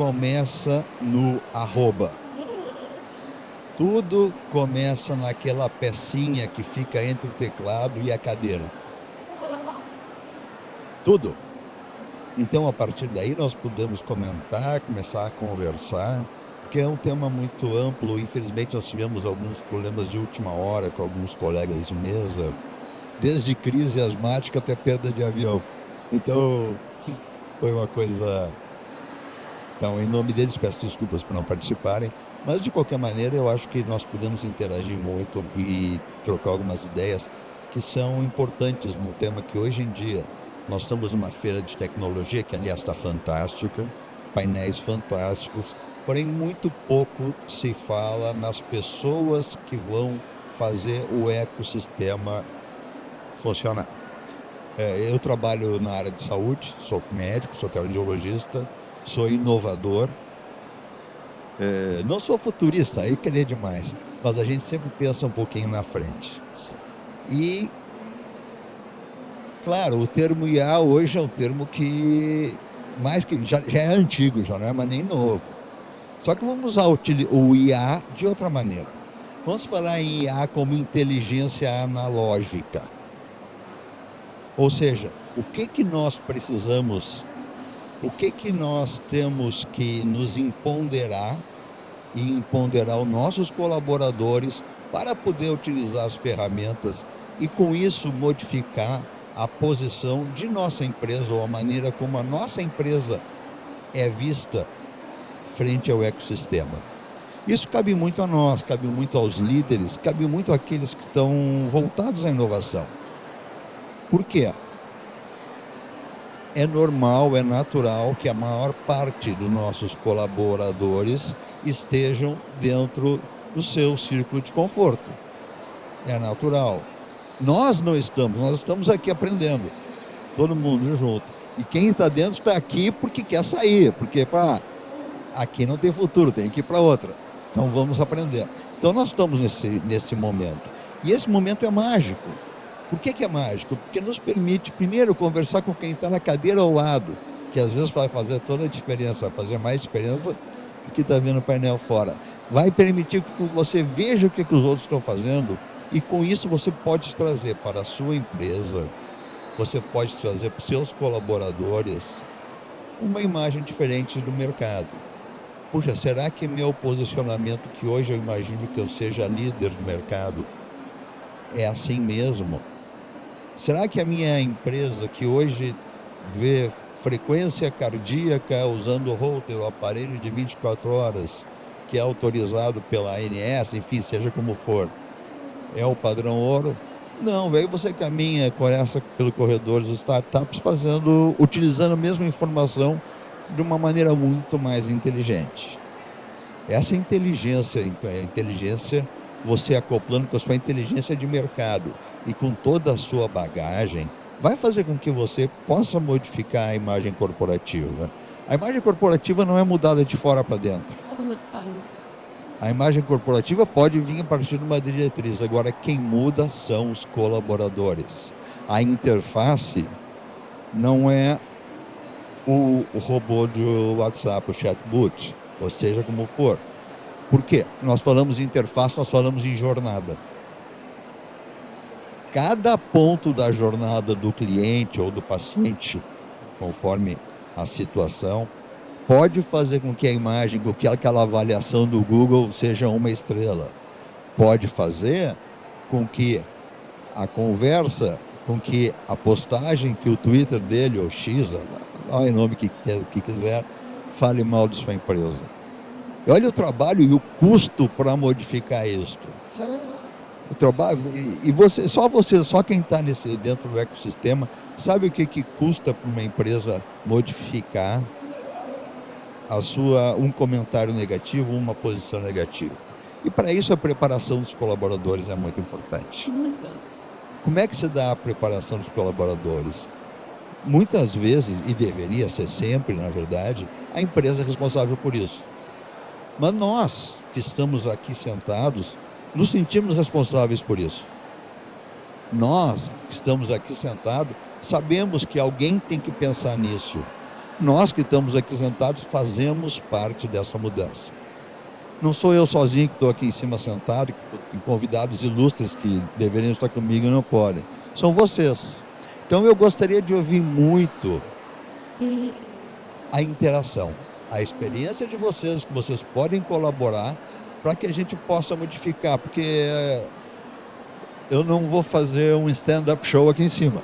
começa no arroba. Tudo começa naquela pecinha que fica entre o teclado e a cadeira. Tudo. Então, a partir daí, nós podemos comentar, começar a conversar, porque é um tema muito amplo. Infelizmente, nós tivemos alguns problemas de última hora com alguns colegas de mesa, desde crise asmática até perda de avião. Então, foi uma coisa... Então, em nome deles, peço desculpas por não participarem, mas, de qualquer maneira, eu acho que nós podemos interagir muito e trocar algumas ideias que são importantes no tema que, hoje em dia, nós estamos numa feira de tecnologia, que, aliás, está fantástica, painéis fantásticos, porém, muito pouco se fala nas pessoas que vão fazer o ecossistema funcionar. Eu trabalho na área de saúde, sou médico, sou cardiologista, sou inovador, não sou futurista, aí querer demais, mas a gente sempre pensa um pouquinho na frente. E, claro, o termo IA hoje é um termo que já é antigo, já não é mais nem novo. Só que vamos usar o IA de outra maneira. Vamos falar em IA como inteligência analógica. Ou seja, o que nós precisamos, o que nós temos que nos empoderar e empoderar os nossos colaboradores para poder utilizar as ferramentas e, com isso, modificar a posição de nossa empresa ou a maneira como a nossa empresa é vista frente ao ecossistema. Isso cabe muito a nós, cabe muito aos líderes, cabe muito àqueles que estão voltados à inovação. Por quê? É normal, é natural que a maior parte dos nossos colaboradores estejam dentro do seu círculo de conforto. É natural. Nós não estamos, nós estamos aqui aprendendo, todo mundo junto. E quem está dentro está aqui porque quer sair, porque aqui não tem futuro, tem que ir para outra. Então vamos aprender. Então nós estamos nesse momento. E esse momento é mágico. Por que é mágico? Porque nos permite, primeiro, conversar com quem está na cadeira ao lado, que às vezes vai fazer toda a diferença, vai fazer mais diferença do que está vendo o painel fora. Vai permitir que você veja o que os outros estão fazendo e, com isso, você pode trazer para a sua empresa, você pode trazer para os seus colaboradores uma imagem diferente do mercado. Puxa, será que meu posicionamento, que hoje eu imagino que eu seja líder do mercado, é assim mesmo? Será que a minha empresa, que hoje vê frequência cardíaca usando o Holter, o aparelho de 24 horas, que é autorizado pela ANS, enfim, seja como for, é o padrão ouro? Não, aí você caminha pelo corredor das startups utilizando a mesma informação de uma maneira muito mais inteligente. Essa inteligência, você acoplando com a sua inteligência de mercado e com toda a sua bagagem, vai fazer com que você possa modificar a imagem corporativa. A imagem corporativa não é mudada de fora para dentro. A imagem corporativa pode vir a partir de uma diretriz. Agora, quem muda são os colaboradores. A interface não é o robô do WhatsApp, o chatbot, ou seja, como for. Por quê? Nós falamos em interface, nós falamos em jornada. Cada ponto da jornada do cliente ou do paciente, conforme a situação, pode fazer com que a imagem, com que aquela avaliação do Google seja uma estrela. Pode fazer com que a conversa, com que a postagem, que o Twitter dele, ou X, olha o nome que quiser, fale mal de sua empresa. Olha o trabalho e o custo para modificar isto. O trabalho, só quem está dentro do ecossistema sabe o que custa para uma empresa modificar um comentário negativo, uma posição negativa. E para isso a preparação dos colaboradores é muito importante. Como é que se dá a preparação dos colaboradores? Muitas vezes, e deveria ser sempre, na verdade, a empresa é responsável por isso. Mas nós, que estamos aqui sentados, nos sentimos responsáveis por isso. Nós, que estamos aqui sentados, sabemos que alguém tem que pensar nisso. Nós que estamos aqui sentados fazemos parte dessa mudança. Não sou eu sozinho que estou aqui em cima sentado, tem convidados ilustres que deveriam estar comigo e não podem. São vocês. Então eu gostaria de ouvir muito a interação, a experiência de vocês, que vocês podem colaborar para que a gente possa modificar, porque eu não vou fazer um stand-up show aqui em cima.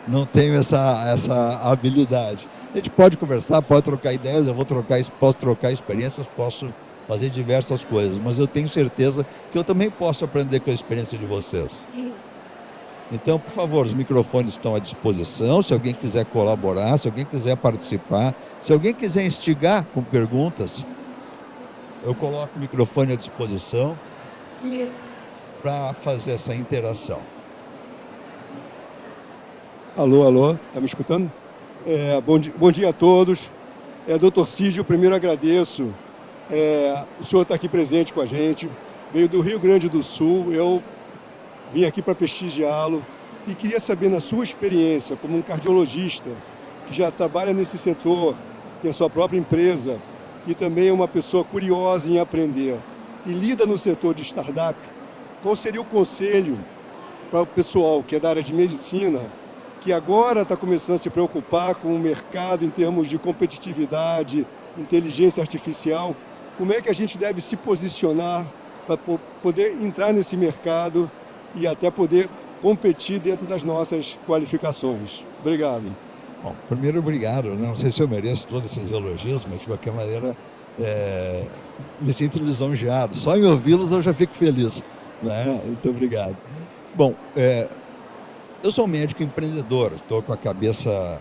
Não tenho essa habilidade. A gente pode conversar, pode trocar ideias, posso trocar experiências, posso fazer diversas coisas, mas eu tenho certeza que eu também posso aprender com a experiência de vocês. Então, por favor, os microfones estão à disposição, se alguém quiser colaborar, se alguém quiser participar, se alguém quiser instigar com perguntas, eu coloco o microfone à disposição para fazer essa interação. Alô, tá me escutando? Bom dia a todos. Dr. Cídio, primeiro agradeço. O senhor está aqui presente com a gente, veio do Rio Grande do Sul, eu vim aqui para prestigiá-lo e queria saber, na sua experiência como um cardiologista que já trabalha nesse setor, tem a sua própria empresa e também é uma pessoa curiosa em aprender e lida no setor de startup, qual seria o conselho para o pessoal que é da área de medicina, que agora está começando a se preocupar com o mercado em termos de competitividade, inteligência artificial, como é que a gente deve se posicionar para poder entrar nesse mercado e até poder competir dentro das nossas qualificações. Obrigado. Bom, primeiro, obrigado. Não sei se eu mereço todos esses elogios, mas de qualquer maneira me sinto lisonjeado. Só em ouvi-los eu já fico feliz. Né? Muito obrigado. Bom, eu sou um médico empreendedor, estou com a cabeça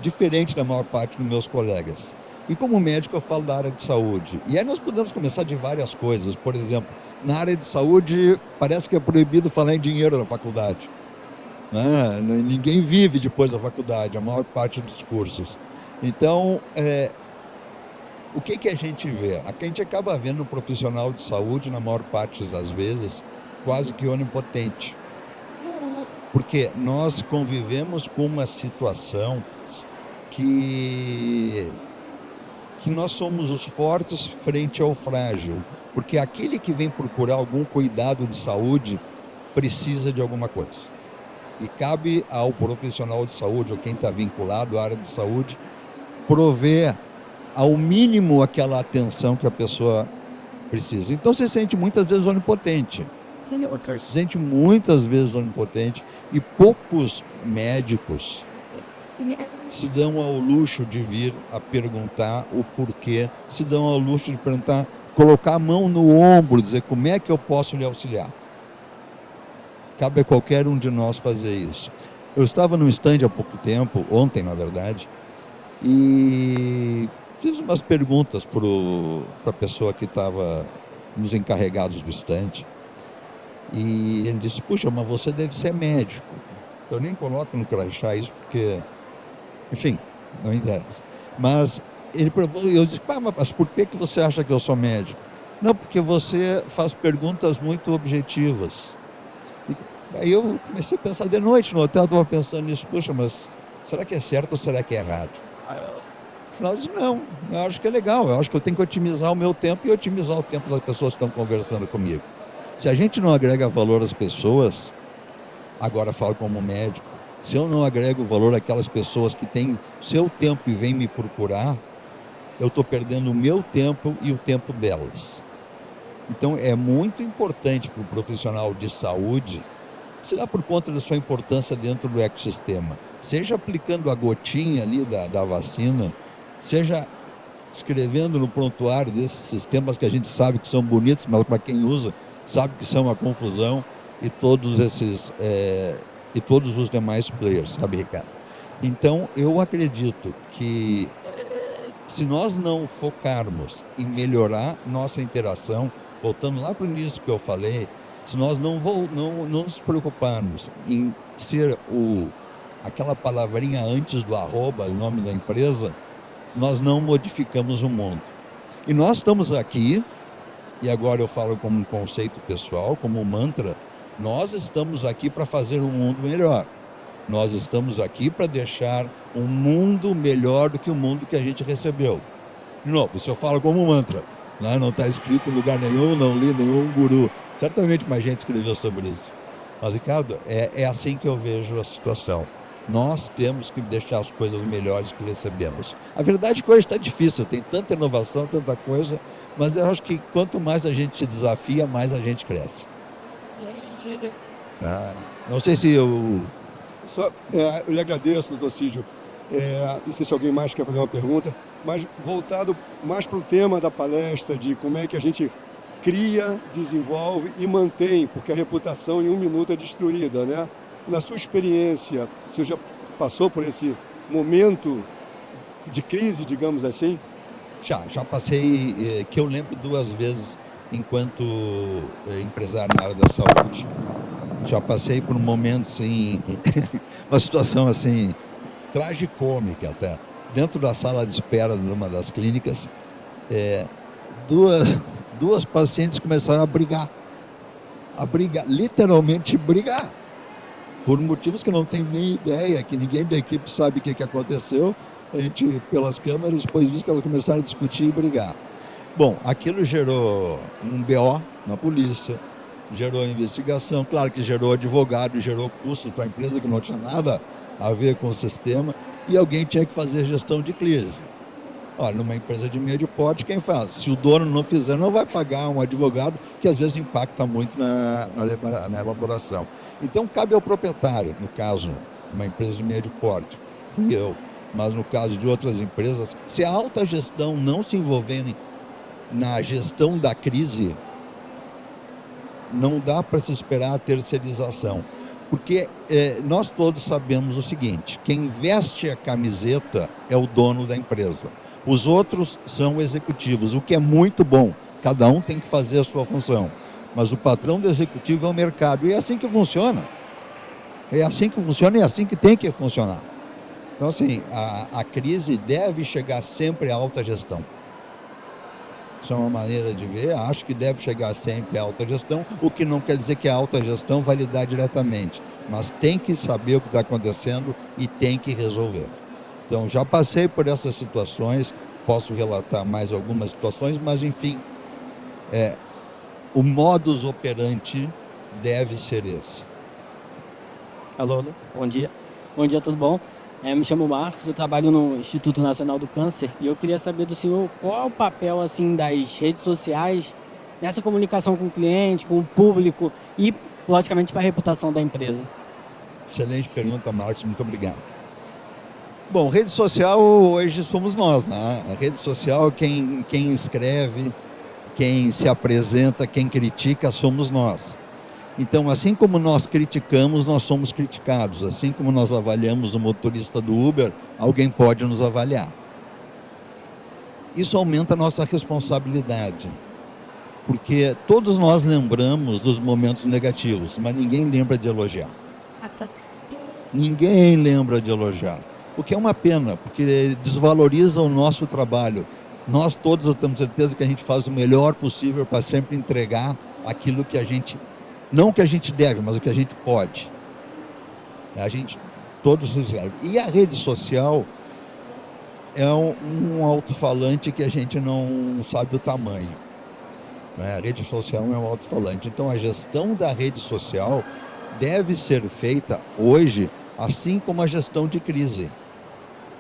diferente da maior parte dos meus colegas. E como médico eu falo da área de saúde. E aí nós podemos começar de várias coisas. Por exemplo, na área de saúde parece que é proibido falar em dinheiro na faculdade. Né? Ninguém vive depois da faculdade, a maior parte dos cursos. Então, o que a gente vê? A gente acaba vendo um profissional de saúde, na maior parte das vezes, quase que onipotente. Porque nós convivemos com uma situação que nós somos os fortes frente ao frágil, porque aquele que vem procurar algum cuidado de saúde precisa de alguma coisa. E cabe ao profissional de saúde, ou quem está vinculado à área de saúde, prover ao mínimo aquela atenção que a pessoa precisa. Então se sente muitas vezes onipotente. Se sente muitas vezes onipotente e poucos médicos se dão ao luxo de vir a perguntar o porquê, se dão ao luxo de perguntar, colocar a mão no ombro, dizer como é que eu posso lhe auxiliar. Cabe a qualquer um de nós fazer isso. Eu estava num stand há pouco tempo, ontem na verdade, e fiz umas perguntas para a pessoa que estava nos encarregados do stand. E ele disse, puxa, mas você deve ser médico. Eu nem coloco no crachá isso porque, enfim, não interessa. Mas eu disse, mas por que você acha que eu sou médico? Não, porque você faz perguntas muito objetivas. Aí eu comecei a pensar, de noite no hotel, eu estava pensando nisso, puxa, mas será que é certo ou será que é errado? No final eu disse, não, eu acho que é legal, eu acho que eu tenho que otimizar o meu tempo e otimizar o tempo das pessoas que estão conversando comigo. Se a gente não agrega valor às pessoas, agora falo como médico, se eu não agrego valor àquelas pessoas que têm seu tempo e vêm me procurar, eu estou perdendo o meu tempo e o tempo delas. Então é muito importante para o profissional de saúde, se dá por conta da sua importância dentro do ecossistema, seja aplicando a gotinha ali da vacina, seja escrevendo no prontuário desses sistemas que a gente sabe que são bonitos, mas para quem usa, sabe que são uma confusão, e todos os demais players, sabe, Ricardo? Então, eu acredito que se nós não focarmos em melhorar nossa interação, voltando lá para o início que eu falei, se nós não nos preocuparmos em ser aquela palavrinha antes do arroba, o nome da empresa, nós não modificamos o mundo. E nós estamos aqui, e agora eu falo como um conceito pessoal, como um mantra, nós estamos aqui para fazer um mundo melhor. Nós estamos aqui para deixar um mundo melhor do que o mundo que a gente recebeu. De novo, isso eu falo como mantra. Né? Não está escrito em lugar nenhum, não li nenhum guru. Certamente mais gente escreveu sobre isso. Mas, Ricardo, é assim que eu vejo a situação. Nós temos que deixar as coisas melhores que recebemos. A verdade é que hoje está difícil, tem tanta inovação, tanta coisa, mas eu acho que quanto mais a gente se desafia, mais a gente cresce. Não sei se eu... Eu lhe agradeço, doutor Cídio. Não sei se alguém mais quer fazer uma pergunta, mas voltado mais para o tema da palestra, de como é que a gente cria, desenvolve e mantém, porque a reputação em um minuto é destruída, né? Na sua experiência, você já passou por esse momento de crise, digamos assim? Já passei, que eu lembro 2 vezes enquanto empresário na área da saúde. Já passei por um momento, assim, uma situação assim, tragicômica até. Dentro da sala de espera de uma das clínicas, duas pacientes começaram a brigar, literalmente brigar, por motivos que eu não tenho nem ideia, que ninguém da equipe sabe o que aconteceu. A gente, pelas câmeras, depois viu que elas começaram a discutir e brigar. Bom, aquilo gerou um BO na polícia, gerou investigação, claro que gerou advogado, gerou custos para a empresa que não tinha nada a ver com o sistema, e alguém tinha que fazer gestão de crise. Olha, numa empresa de médio porte, quem faz? Se o dono não fizer, não vai pagar um advogado, que às vezes impacta muito na elaboração. Então, cabe ao proprietário, no caso, uma empresa de médio porte, fui eu, mas no caso de outras empresas, se a alta gestão não se envolver na gestão da crise, não dá para se esperar a terceirização. Porque nós todos sabemos o seguinte, quem veste a camiseta é o dono da empresa. Os outros são executivos, o que é muito bom. Cada um tem que fazer a sua função. Mas o patrão do executivo é o mercado. E é assim que funciona. É assim que funciona e é assim que tem que funcionar. Então, assim, a crise deve chegar sempre à alta gestão. Isso é uma maneira de ver. Acho que deve chegar sempre à alta gestão, o que não quer dizer que a alta gestão vai lidar diretamente. Mas tem que saber o que está acontecendo e tem que resolver. Então, já passei por essas situações, posso relatar mais algumas situações, mas, enfim, o modus operandi deve ser esse. Alô, bom dia. Bom dia, tudo bom? Me chamo Marcos, eu trabalho no Instituto Nacional do Câncer e eu queria saber do senhor qual é o papel assim, das redes sociais nessa comunicação com o cliente, com o público e, logicamente, para a reputação da empresa. Excelente pergunta, Marcos, muito obrigado. Bom, rede social hoje somos nós, né? A rede social, quem escreve, quem se apresenta, quem critica, somos nós. Então, assim como nós criticamos, nós somos criticados. Assim como nós avaliamos o motorista do Uber, alguém pode nos avaliar. Isso aumenta a nossa responsabilidade, porque todos nós lembramos dos momentos negativos, mas ninguém lembra de elogiar. Ninguém lembra de elogiar. O que é uma pena, porque desvaloriza o nosso trabalho. Nós todos temos certeza que a gente faz o melhor possível para sempre entregar aquilo que a gente, não o que a gente deve, mas o que a gente pode. A gente, todos se escrevem. E a rede social é um alto-falante que a gente não sabe o tamanho. A rede social é um alto-falante. Então, a gestão da rede social deve ser feita hoje, assim como a gestão de crise.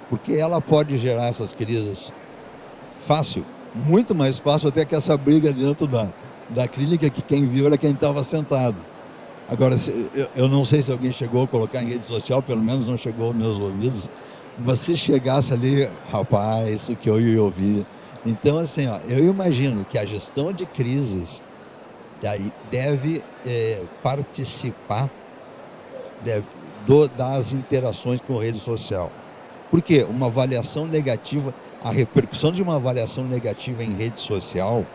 Porque ela pode gerar essas crises fácil, muito mais fácil até que essa briga dentro da clínica, que quem viu era quem estava sentado. Agora, eu não sei se alguém chegou a colocar em rede social, pelo menos não chegou aos meus ouvidos, mas se chegasse ali, rapaz, isso que eu ia ouvir. Então, assim, eu imagino que a gestão de crises deve participar das interações com a rede social. Por quê? Uma avaliação negativa, a repercussão de uma avaliação negativa em rede social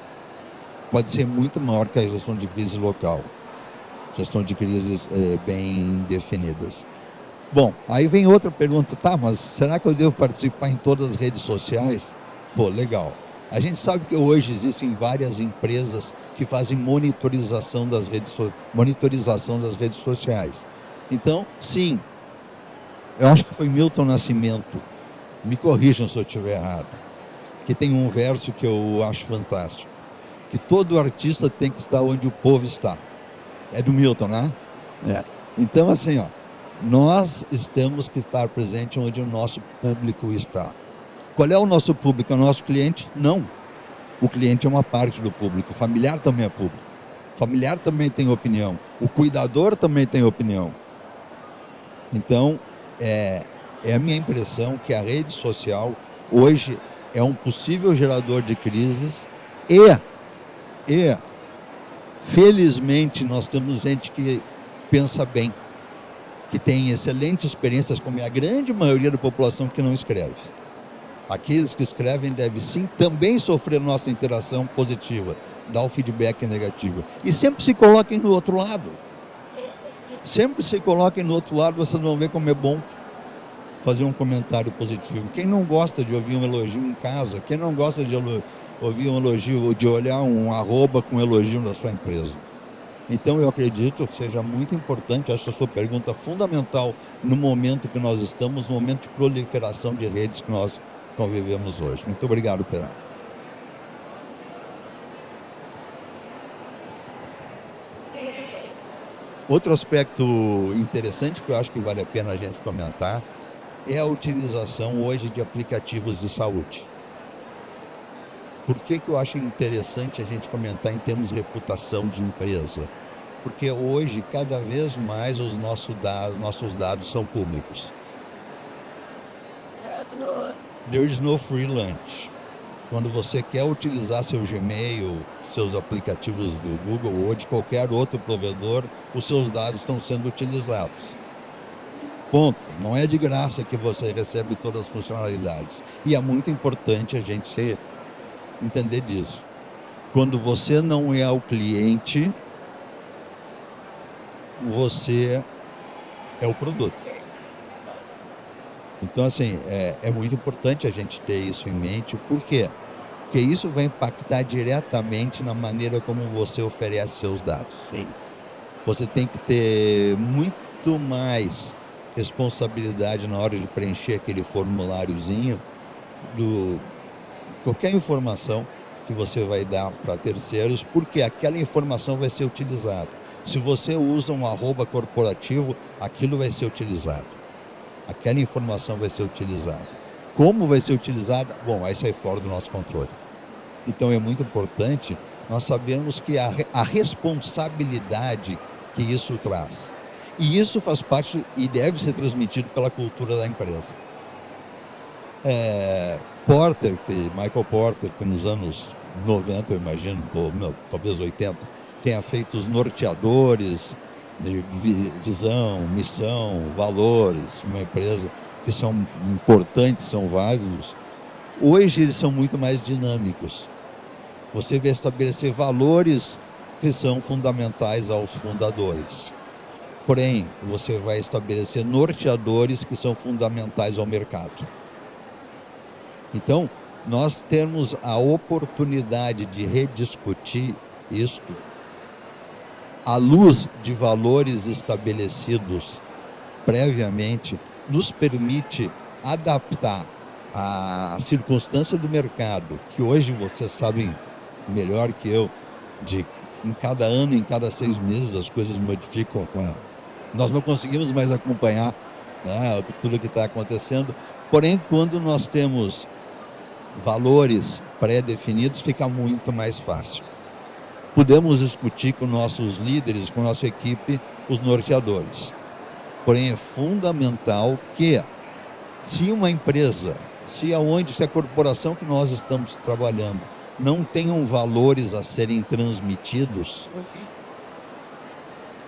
pode ser muito maior que a gestão de crise local. Gestão de crises bem definidas. Bom, aí vem outra pergunta, tá, mas será que eu devo participar em todas as redes sociais? Pô, legal. A gente sabe que hoje existem várias empresas que fazem monitorização das redes sociais. Então, sim, eu acho que foi Milton Nascimento, me corrijam se eu estiver errado, que tem um verso que eu acho fantástico, que todo artista tem que estar onde o povo está. É do Milton, né? É. Então, assim, ó, nós temos que estar presente onde o nosso público está. Qual é o nosso público? É o nosso cliente? Não. O cliente é uma parte do público. O familiar também é público. O familiar também tem opinião. O cuidador também tem opinião. Então, é a minha impressão que a rede social hoje é um possível gerador de crises e felizmente nós temos gente que pensa bem, que tem excelentes experiências, como é a grande maioria da população que não escreve. Aqueles que escrevem devem sim também sofrer nossa interação positiva, dar o feedback negativo. E sempre se coloquem no outro lado. Sempre se coloquem no outro lado, vocês vão ver como é bom fazer um comentário positivo. Quem não gosta de ouvir um elogio em casa, quem não gosta de ouvir um elogio, de olhar um arroba com elogio da sua empresa. Então eu acredito que seja muito importante, acho a sua pergunta fundamental no momento que nós estamos, no momento de proliferação de redes que nós convivemos hoje. Muito obrigado, Perá. Outro aspecto interessante que eu acho que vale a pena a gente comentar é a utilização hoje de aplicativos de saúde. Por que eu acho interessante a gente comentar em termos de reputação de empresa? Porque hoje, cada vez mais, os nossos dados são públicos. There is no free lunch. Quando você quer utilizar seu Gmail, seus aplicativos do Google ou de qualquer outro provedor, os seus dados estão sendo utilizados. Ponto. Não é de graça que você recebe todas as funcionalidades. E é muito importante a gente entender disso. Quando você não é o cliente, você é o produto. Então, assim, é muito importante a gente ter isso em mente. Por quê? Porque isso vai impactar diretamente na maneira como você oferece seus dados. Sim. Você tem que ter muito mais responsabilidade na hora de preencher aquele formuláriozinho qualquer informação que você vai dar para terceiros, porque aquela informação vai ser utilizada. Se você usa um arroba corporativo, aquilo vai ser utilizado. Aquela informação vai ser utilizada. Como vai ser utilizada? Bom, vai sair fora do nosso controle. Então é muito importante nós sabemos que a responsabilidade que isso traz. E isso faz parte e deve ser transmitido pela cultura da empresa. Michael Porter, que nos anos 90, eu imagino, ou não, talvez 80, tenha feito os norteadores de visão, missão, valores, uma empresa que são importantes, são válidos. Hoje eles são muito mais dinâmicos. Você vai estabelecer valores que são fundamentais aos fundadores. Porém, você vai estabelecer norteadores que são fundamentais ao mercado. Então, nós temos a oportunidade de rediscutir isto à luz de valores estabelecidos previamente, nos permite adaptar a circunstância do mercado, que hoje vocês sabem melhor que eu, em cada ano, em cada 6 meses, as coisas modificam. Nós não conseguimos mais acompanhar, né, tudo que está acontecendo. Porém, quando nós temos valores pré-definidos, fica muito mais fácil. Podemos discutir com nossos líderes, com nossa equipe, os norteadores. Porém, é fundamental que, se uma empresa, se a corporação que nós estamos trabalhando não tenham valores a serem transmitidos,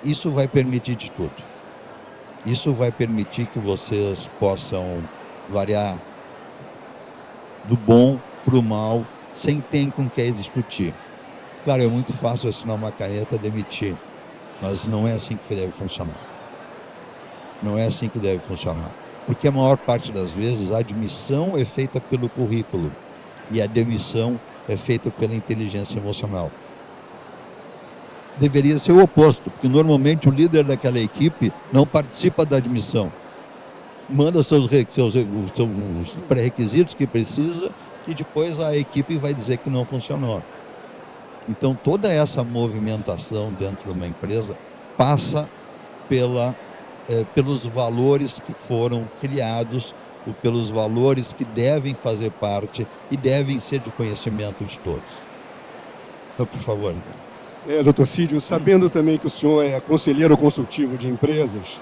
isso vai permitir de tudo. Isso vai permitir que vocês possam variar do bom para o mal, sem ter com quem discutir. Claro, é muito fácil assinar uma caneta e demitir, mas não é assim que deve funcionar. Não é assim que deve funcionar. Porque a maior parte das vezes a admissão é feita pelo currículo e a demissão é feita pela inteligência emocional. Deveria ser o oposto, porque normalmente o líder daquela equipe não participa da admissão. manda os pré-requisitos que precisa e depois a equipe vai dizer que não funcionou. Então, toda essa movimentação dentro de uma empresa passa pelos valores que foram criados, ou pelos valores que devem fazer parte e devem ser de conhecimento de todos. Então, por favor. Doutor Cídio, sabendo também que o senhor é conselheiro consultivo de empresas,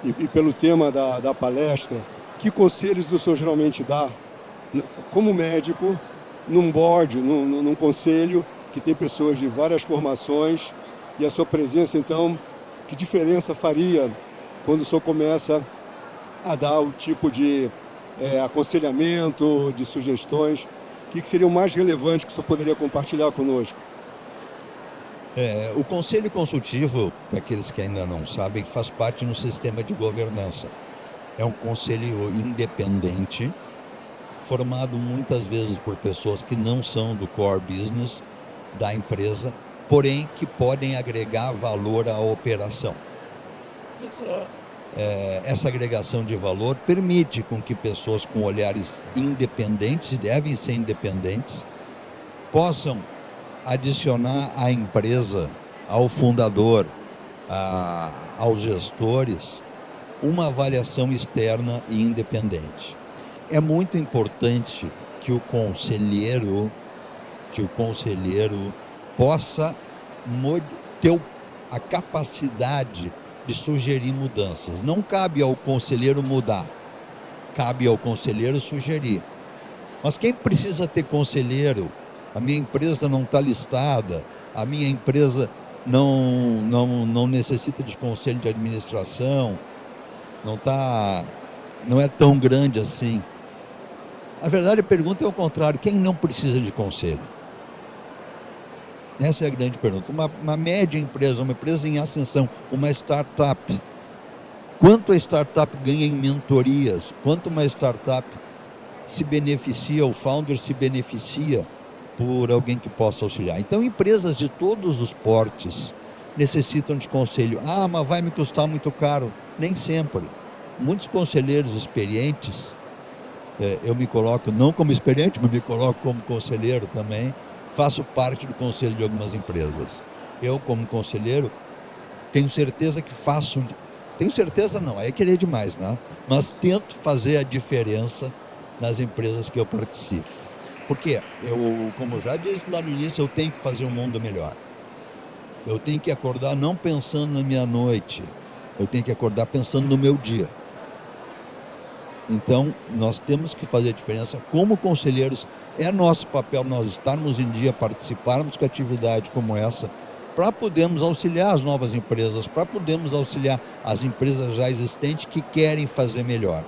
e pelo tema da palestra, que conselhos o senhor geralmente dá, como médico, num board, num conselho, que tem pessoas de várias formações, e a sua presença, então, que diferença faria quando o senhor começa a dar o tipo de aconselhamento, de sugestões? O que seria o mais relevante que o senhor poderia compartilhar conosco? O Conselho Consultivo, para aqueles que ainda não sabem, faz parte no sistema de governança. É um conselho independente, formado muitas vezes por pessoas que não são do core business da empresa, porém que podem agregar valor à operação. Essa agregação de valor permite com que pessoas com olhares independentes, e devem ser independentes, possam adicionar à empresa, ao fundador, aos gestores, uma avaliação externa e independente. É muito importante que o conselheiro possa ter a capacidade de sugerir mudanças. Não cabe ao conselheiro mudar, cabe ao conselheiro sugerir. Mas quem precisa ter conselheiro? A minha empresa não está listada, a minha empresa não necessita de conselho de administração, não é tão grande assim. Na verdade, a pergunta é o contrário: quem não precisa de conselho? Essa é a grande pergunta. Uma média empresa, uma empresa em ascensão, uma startup, quanto a startup ganha em mentorias, quanto uma startup se beneficia, o founder se beneficia por alguém que possa auxiliar. Então, empresas de todos os portes necessitam de conselho. Mas vai me custar muito caro. Nem sempre. Muitos conselheiros experientes, eu me coloco não como experiente, mas me coloco como conselheiro também, faço parte do conselho de algumas empresas. Eu, como conselheiro, tenho certeza que tenho certeza não, aí é querer demais, né? Mas tento fazer a diferença nas empresas que eu participo. Porque como eu já disse lá no início, eu tenho que fazer um mundo melhor. Eu tenho que acordar não pensando na minha noite, eu tenho que acordar pensando no meu dia. Então, nós temos que fazer a diferença como conselheiros. É nosso papel nós estarmos em dia, participarmos com atividade como essa, para podermos auxiliar as novas empresas, para podermos auxiliar as empresas já existentes que querem fazer melhor.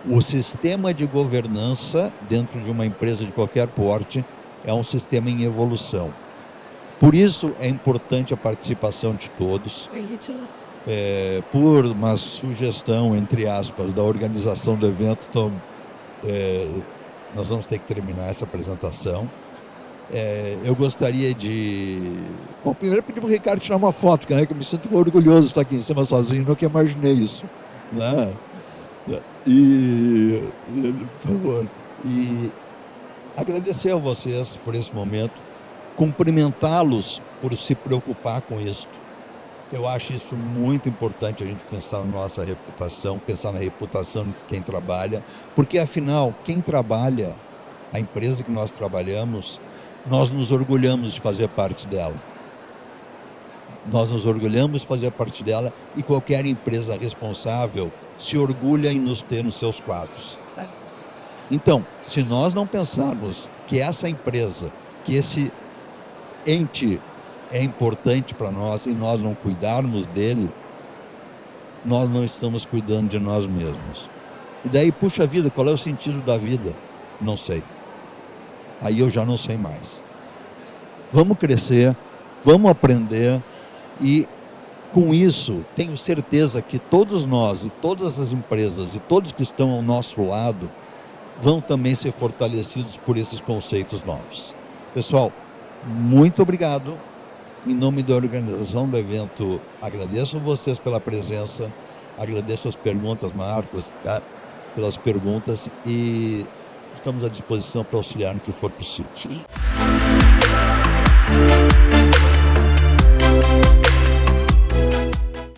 O sistema de governança dentro de uma empresa de qualquer porte é um sistema em evolução. Por isso é importante a participação de todos. Por uma sugestão, entre aspas, da organização do evento, nós vamos ter que terminar essa apresentação. Eu gostaria de... Bom, primeiro pedir para o Ricardo tirar uma foto, que eu me sinto orgulhoso de estar aqui em cima sozinho, nunca imaginei isso, né? Por favor, e agradecer a vocês por esse momento, cumprimentá-los por se preocupar com isso. Eu acho isso muito importante, a gente pensar na nossa reputação, pensar na reputação de quem trabalha, porque afinal, quem trabalha, a empresa que nós trabalhamos, nós nos orgulhamos de fazer parte dela. Nós nos orgulhamos de fazer parte dela e qualquer empresa responsável se orgulha em nos ter nos seus quadros. Então, se nós não pensarmos que essa empresa, que esse ente é importante para nós e nós não cuidarmos dele, nós não estamos cuidando de nós mesmos. E daí, puxa vida, qual é o sentido da vida? Não sei. Aí eu já não sei mais. Vamos crescer, vamos aprender e com isso tenho certeza que todos nós e todas as empresas e todos que estão ao nosso lado vão também ser fortalecidos por esses conceitos novos. Pessoal, muito obrigado. Em nome da organização do evento, agradeço vocês pela presença Agradeço as perguntas, Marcos, tá? Pelas perguntas, e estamos à disposição para auxiliar no que for possível.